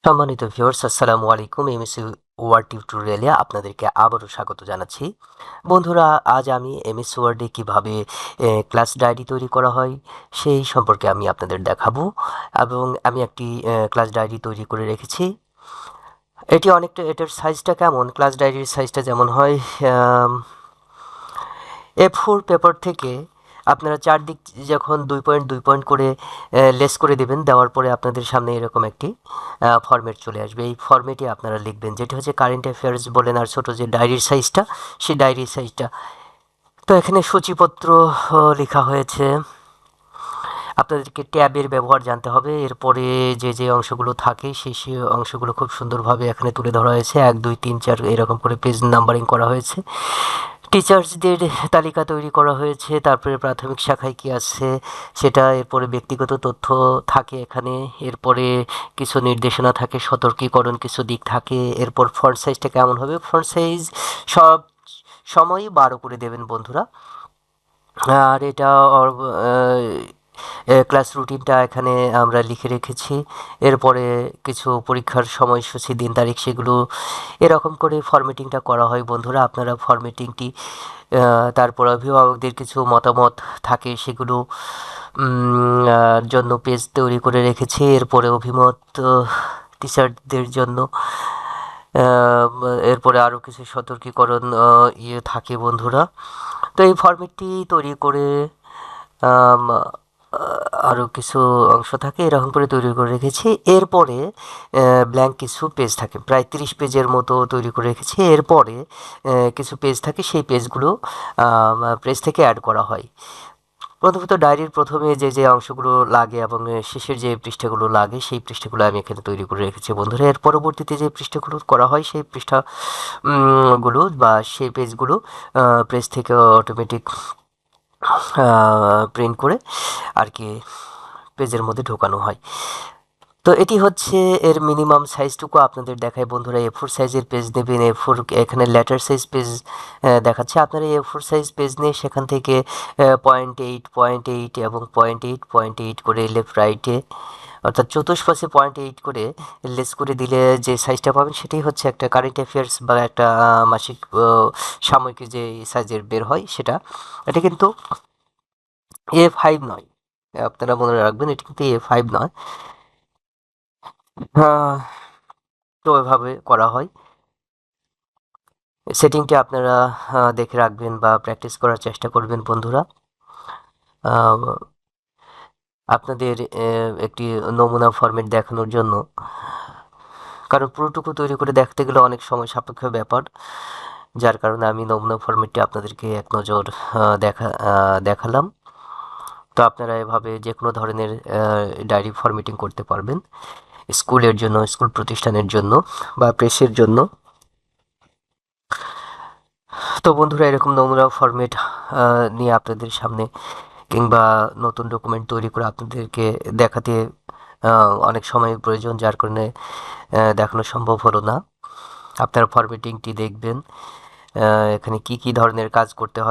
সম্মানিত ভিউয়ার্স, আসসালামু আলাইকুম। এমএসসি ওয়ার্ড টিউটোরিয়ালে আপনাদেরকে আবারও স্বাগত জানাচ্ছি। বন্ধুরা, আজ আমি এমএসসি ওয়ার্ডে কীভাবে ক্লাস ডায়েরি তৈরি করা হয় সেই সম্পর্কে আমি আপনাদের দেখাবো, এবং আমি একটি ক্লাস ডায়েরি তৈরি করে রেখেছি। এটি অনেকটা, এটার সাইজটা কেমন, ক্লাস ডায়েরির সাইজটা যেমন হয় A4 পেপার থেকে আপনারা চারদিক যখন 2.2 পয়েন্ট করে লেস করে দেবেন, দেওয়ার পরে আপনাদের সামনে এরকম একটি ফরম্যাট চলে আসবে। এই ফরম্যাটে আপনারা লিখবেন, যেটি হচ্ছে কারেন্ট অ্যাফেয়ার্স বলেন, আর ছোটো যে ডায়েরির সাইজটা, সেই ডায়েরির সাইজটা। তো এখানে সূচিপত্র লেখা হয়েছে। আপনাদেরকে ট্যাবের ব্যবহার জানতে হবে। এরপরে যে অংশগুলো থাকে সেই অংশগুলো খুব সুন্দরভাবে এখানে তুলে ধরা হয়েছে। 1, 2, 3, 4 এরকম করে পেজ নাম্বারিং করা হয়েছে। টিচার্সদের তালিকা তৈরি করা হয়েছে। তারপরে প্রাথমিক শাখায় কী আছে সেটা, এরপরে ব্যক্তিগত তথ্য থাকে এখানে, এরপরে কিছু নির্দেশনা থাকে, সতর্কীকরণ কিছু দিক থাকে। এরপর ফন্ট সাইজটা কেমন হবে, ফন্ট সাইজ সব সময়ই 12 করে দেবেন বন্ধুরা। আর এটা ক্লাস রুটিনটা এখানে আমরা লিখে রেখেছি। এরপরে কিছু পরীক্ষার সময়সূচি, দিন তারিখ, সেগুলো এরকম করে ফরম্যাটিংটা করা হয় বন্ধুরা। আপনারা ফরম্যাটিংটি, তারপর অভিভাবকদের কিছু মতামত থাকে, সেগুলো জন্য পেজ তৈরি করে রেখেছি। এরপরে অভিমত টিচারদের জন্য, এরপরে আরও কিছু সতর্কীকরণ থাকে বন্ধুরা। তো এই ফরম্যাটটি তৈরি করে আরও কিছু অংশ থাকে, এরকম করে তৈরি করে রেখেছি। এরপরে ব্ল্যাঙ্ক কিছু পেজ থাকে, প্রায় 30 পেজের মতো তৈরি করে রেখেছি। এরপরে কিছু পেজ থাকে, সেই পেজগুলো পেজ থেকে অ্যাড করা হয়। প্রথমত ডায়েরির প্রথমে যে অংশগুলো লাগে এবং শেষের যে পৃষ্ঠাগুলো লাগে, সেই পৃষ্ঠাগুলো আমি এখানে তৈরি করে রেখেছি বন্ধুরা। এর পরবর্তীতে যে পৃষ্ঠাগুলো করা হয়, সেই পৃষ্ঠা গুলো বা সেই পেজগুলো পেজ থেকে অটোমেটিক প্রিন্ট করে আর কি পেজের মধ্যে ঢোকানো হয়। তো এটি হচ্ছে এর মিনিমাম সাইজটুকু আপনাদের দেখায় বন্ধুরা। A4 সাইজের পেজ নেবেন। A4, এখানে লেটার সাইজ পেজ দেখাচ্ছে। আপনারা A4 সাইজ পেজ নিয়ে সেখান থেকে 0.8, 0.8 এবং 0.8, 0.8 করে লেফট রাইটে, অর্থাৎ চতুষ্পাশে 0.8 করে লেস করে দিলে যে সাইজটা পাবেন, সেটাই হচ্ছে একটা কারেন্ট অ্যাফেয়ার্স বা একটা মাসিক সাময়িক যে সাইজের বের হয় সেটা। এটা কিন্তু A5 নয়, আপনারা মনে রাখবেন, এটা কিন্তু A5 নয়। তো এভাবে করা হয়। সেটিংটা আপনারা দেখে রাখবেন বা প্র্যাকটিস করার চেষ্টা করবেন বন্ধুরা। আপনাদের একটি নমুনা ফরম্যাট দেখানোর জন্য, কারণ পুরোটুকু তৈরি করে দেখতে গেলে অনেক সময় সাপেক্ষ ব্যাপার, যার কারণে আমি নমুনা ফরম্যাটটি আপনাদেরকে এক নজর দেখালাম। তো আপনারা এভাবে যে কোনো ধরনের ডায়েরি ফরম্যাটিং করতে পারবেন, স্কুলের জন্য, স্কুল প্রতিষ্ঠানের জন্য বা প্রেসের জন্য। তো বন্ধুরা, এরকম নমুনা ফরম্যাট নিয়ে আপনাদের সামনে কিংবা নতুন ডকুমেন্ট তৈরি করে আপনাদেরকে দেখাতে অনেক সময় প্রয়োজন, যার কারণে দেখানো সম্ভব হলো না। আপনারা ফরম্যাটিংটি দেখবেন, এখানে কি ধরনের কাজ করতে হয়।